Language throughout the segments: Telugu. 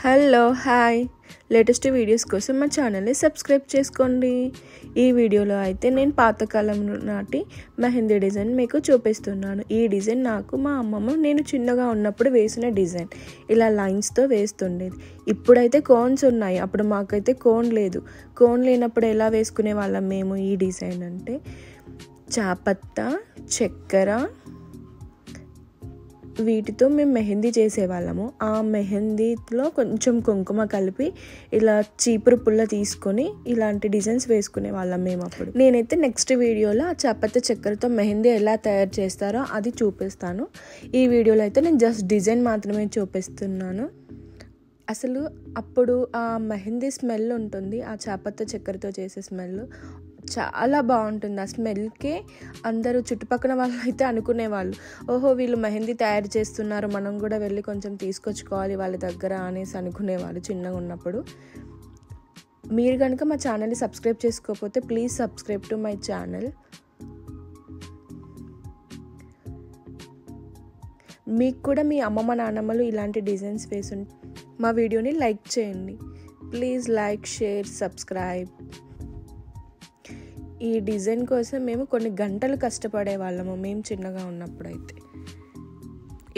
హలో హాయ్ లేటెస్ట్ వీడియోస్ కోసం మా ఛానల్ని సబ్స్క్రైబ్ చేసుకోండి. ఈ వీడియోలో అయితే నేను పాతకాలం నాటి మెహందీ డిజైన్ మీకు చూపిస్తున్నాను. ఈ డిజైన్ నాకు మా అమ్మమ్మ నేను చిన్నగా ఉన్నప్పుడు వేసిన డిజైన్. ఇలా లైన్స్తో వేస్తుండేది. ఇప్పుడైతే కోన్స్ ఉన్నాయి, అప్పుడు మాకైతే కోన్ లేదు. కోన్ లేనప్పుడు ఎలా వేసుకునే వాళ్ళం మేము ఈ డిజైన్ అంటే చాపత్తా, చక్కెర, వీటితో మేము మెహందీ చేసేవాళ్ళము. ఆ మెహందీలో కొంచెం కుంకుమ కలిపి ఇలా చీపురు పుల్ల తీసుకొని ఇలాంటి డిజైన్స్ వేసుకునే వాళ్ళం మేము అప్పుడు. నేనైతే నెక్స్ట్ వీడియోలో ఆ చాపత్త చక్కెరతో మెహందీ ఎలా తయారు చేస్తారో అది చూపిస్తాను. ఈ వీడియోలో అయితే నేను జస్ట్ డిజైన్ మాత్రమే చూపిస్తున్నాను. అసలు అప్పుడు ఆ మెహందీ స్మెల్ ఉంటుంది, ఆ చాపత్త చక్కెరతో చేసే స్మెల్ చాలా బాగుంటుంది. ఆ స్మెల్కే అందరూ చుట్టుపక్కల వాళ్ళు అయితే అనుకునేవాళ్ళు, ఓహో వీళ్ళు మెహందీ తయారు చేస్తున్నారు, మనం కూడా వెళ్ళి కొంచెం తీసుకొచ్చుకోవాలి వాళ్ళ దగ్గర అనేసి అనుకునేవాళ్ళు చిన్నగా ఉన్నప్పుడు. మీరు కనుక మా ఛానల్ని సబ్స్క్రైబ్ చేసుకోకపోతే please subscribe to my channel. మీకు కూడా మీ అమ్మమ్మ నాన్నమ్మలు ఇలాంటి డిజైన్స్ వేసి మా వీడియోని లైక్ చేయండి. Please like, share, subscribe. ఈ డిజైన్ కోసం మేము కొన్ని గంటలు కష్టపడే వాళ్ళము మేము చిన్నగా ఉన్నప్పుడైతే.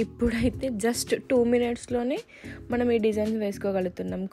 ఇప్పుడైతే జస్ట్ 2 minutesలోనే మనం ఈ డిజైన్ వేసుకోగలుగుతున్నాం.